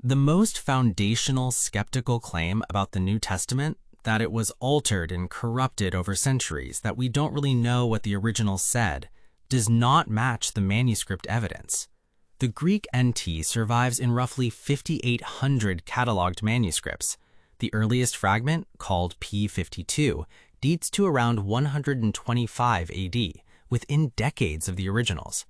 The most foundational skeptical claim about the New Testament, that it was altered and corrupted over centuries, that we don't really know what the original said, does not match the manuscript evidence. The Greek NT survives in roughly 5,800 cataloged manuscripts. The earliest fragment, called P52, dates to around 125 AD, within decades of the originals.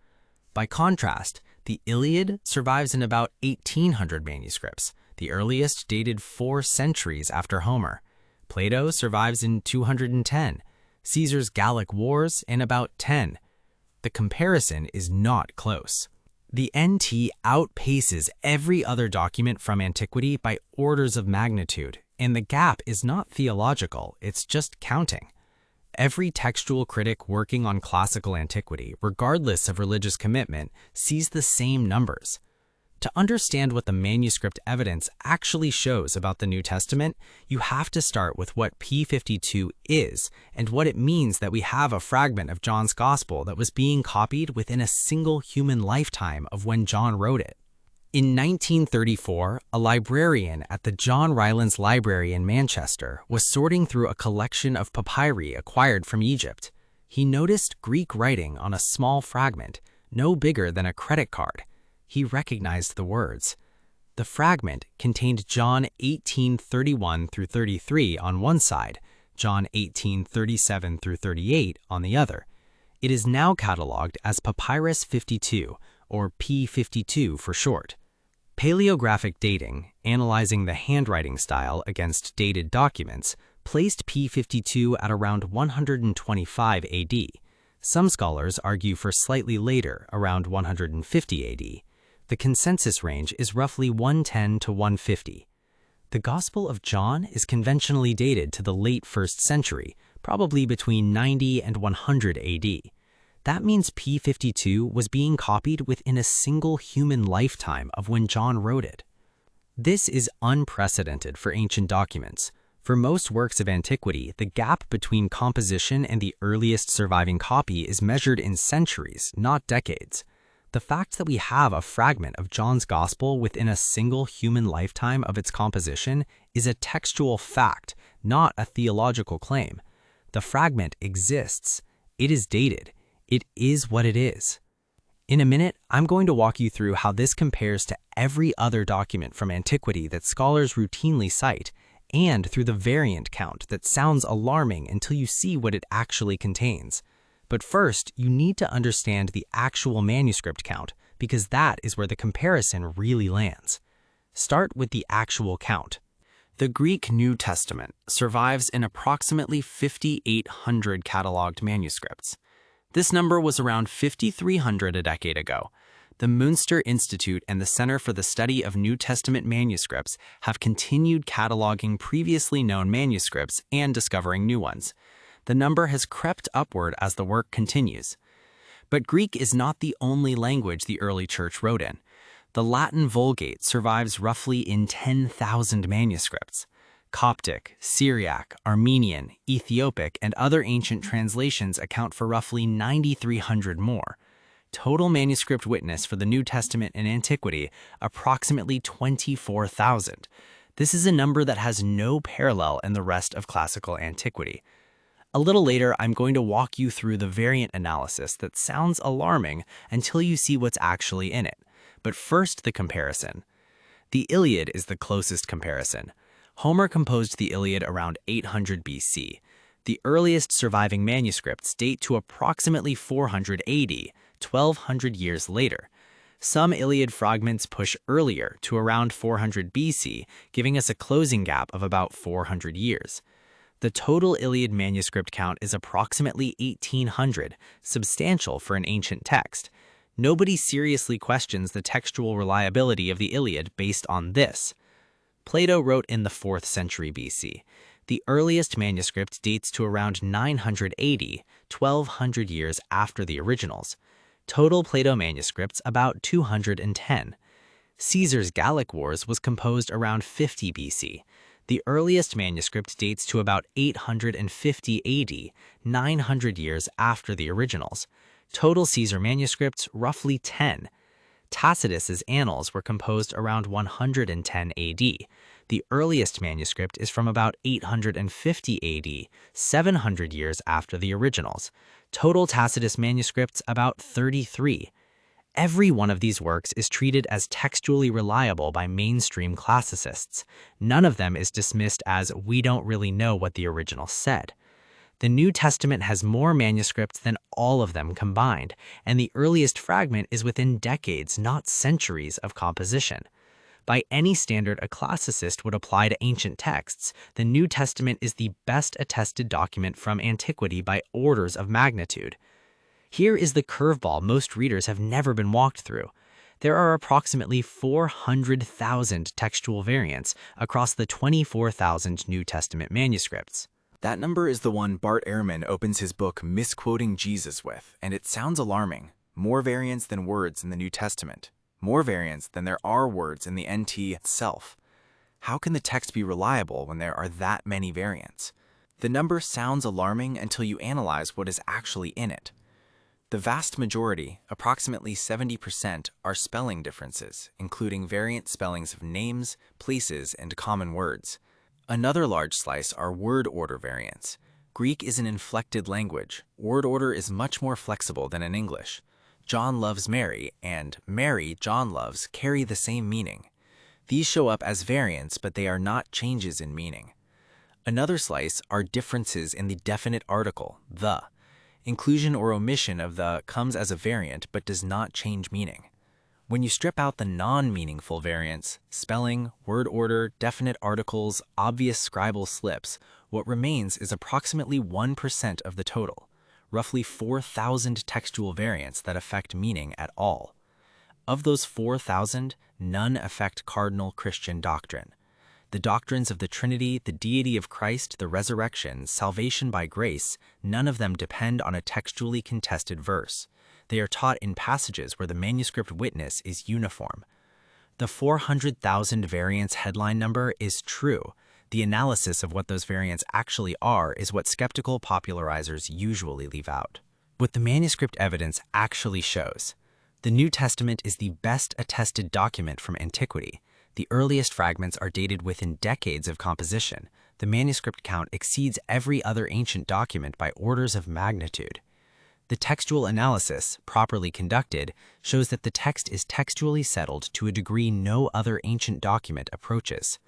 By contrast, the Iliad survives in about 1,800 manuscripts, the earliest dated 4 centuries after Homer. Plato survives in 210, Caesar's Gallic Wars in about 10. The comparison is not close. The NT outpaces every other document from antiquity by orders of magnitude, and the gap is not theological, it's just counting. Every textual critic working on classical antiquity, regardless of religious commitment, sees the same numbers. To understand what the manuscript evidence actually shows about the New Testament, you have to start with what P52 is and what it means that we have a fragment of John's Gospel that was being copied within a single human lifetime of when John wrote it. In 1934, a librarian at the John Rylands Library in Manchester was sorting through a collection of papyri acquired from Egypt. He noticed Greek writing on a small fragment, no bigger than a credit card. He recognized the words. The fragment contained John 18:31 through 33 on one side, John 18:37 through 38 on the other. It is now cataloged as Papyrus 52, or P52 for short. Paleographic dating, analyzing the handwriting style against dated documents, placed P52 at around 125 AD. Some scholars argue for slightly later, around 150 AD. The consensus range is roughly 110 to 150. The Gospel of John is conventionally dated to the late 1st century, probably between 90 and 100 AD. That means P52 was being copied within a single human lifetime of when John wrote it. This is unprecedented for ancient documents. For most works of antiquity, the gap between composition and the earliest surviving copy is measured in centuries, not decades. The fact that we have a fragment of John's Gospel within a single human lifetime of its composition is a textual fact, not a theological claim. The fragment exists. It is dated. It is what it is. In a minute, I'm going to walk you through how this compares to every other document from antiquity that scholars routinely cite, and through the variant count that sounds alarming until you see what it actually contains. But first, you need to understand the actual manuscript count, because that is where the comparison really lands. Start with the actual count. The Greek New Testament survives in approximately 5,800 cataloged manuscripts. This number was around 5,300 a decade ago. The Münster Institute and the Center for the Study of New Testament Manuscripts have continued cataloging previously known manuscripts and discovering new ones. The number has crept upward as the work continues. But Greek is not the only language the early church wrote in. The Latin Vulgate survives roughly in 10,000 manuscripts. Coptic, Syriac, Armenian, Ethiopic, and other ancient translations account for roughly 9,300 more. Total manuscript witness for the New Testament in antiquity, approximately 24,000. This is a number that has no parallel in the rest of classical antiquity. A little later, I'm going to walk you through the variant analysis that sounds alarming until you see what's actually in it. But first, the comparison. The Iliad is the closest comparison. Homer composed the Iliad around 800 BC. The earliest surviving manuscripts date to approximately 400 AD, 1,200 years later. Some Iliad fragments push earlier to around 400 BC, giving us a closing gap of about 400 years. The total Iliad manuscript count is approximately 1,800, substantial for an ancient text. Nobody seriously questions the textual reliability of the Iliad based on this. Plato wrote in the 4th century BC. The earliest manuscript dates to around 900 AD, 1,200 years after the originals. Total Plato manuscripts about 210. Caesar's Gallic Wars was composed around 50 BC. The earliest manuscript dates to about 850 AD, 900 years after the originals. Total Caesar manuscripts roughly 10. Tacitus's Annals were composed around 110 AD. The earliest manuscript is from about 850 AD, 700 years after the originals. Total Tacitus manuscripts about 33. Every one of these works is treated as textually reliable by mainstream classicists. None of them is dismissed as we don't really know what the original said. The New Testament has more manuscripts than all of them combined, and the earliest fragment is within decades, not centuries, of composition. By any standard a classicist would apply to ancient texts, the New Testament is the best attested document from antiquity by orders of magnitude. Here is the curveball most readers have never been walked through. There are approximately 400,000 textual variants across the 24,000 New Testament manuscripts. That number is the one Bart Ehrman opens his book Misquoting Jesus with, and it sounds alarming. More variants than words in the New Testament. More variants than there are words in the NT itself. How can the text be reliable when there are that many variants? The number sounds alarming until you analyze what is actually in it. The vast majority, approximately 70%, are spelling differences, including variant spellings of names, places, and common words. Another large slice are word order variants. Greek is an inflected language. Word order is much more flexible than in English. John loves Mary and Mary, John loves carry the same meaning. These show up as variants, but they are not changes in meaning. Another slice are differences in the definite article, the. Inclusion or omission of the comes as a variant but does not change meaning. When you strip out the non-meaningful variants, spelling, word order, definite articles, obvious scribal slips, what remains is approximately 1% of the total, roughly 4,000 textual variants that affect meaning at all. Of those 4,000, none affect cardinal Christian doctrine. The doctrines of the Trinity, the deity of Christ, the resurrection, salvation by grace, none of them depend on a textually contested verse. They are taught in passages where the manuscript witness is uniform. The 400,000 variants headline number is true. The analysis of what those variants actually are is what skeptical popularizers usually leave out. What the manuscript evidence actually shows. The New Testament is the best attested document from antiquity. The earliest fragments are dated within decades of composition. The manuscript count exceeds every other ancient document by orders of magnitude. The textual analysis, properly conducted, shows that the text is textually settled to a degree no other ancient document approaches.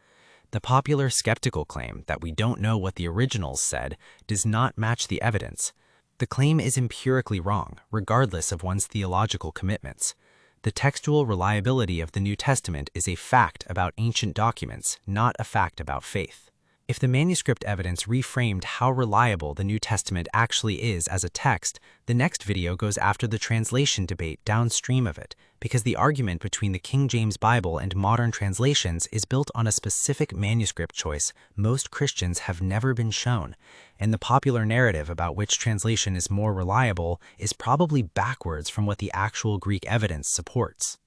The popular skeptical claim that we don't know what the originals said does not match the evidence. The claim is empirically wrong, regardless of one's theological commitments. The textual reliability of the New Testament is a fact about ancient documents, not a fact about faith. If the manuscript evidence reframed how reliable the New Testament actually is as a text, the next video goes after the translation debate downstream of it, because the argument between the King James Bible and modern translations is built on a specific manuscript choice most Christians have never been shown, and the popular narrative about which translation is more reliable is probably backwards from what the actual Greek evidence supports.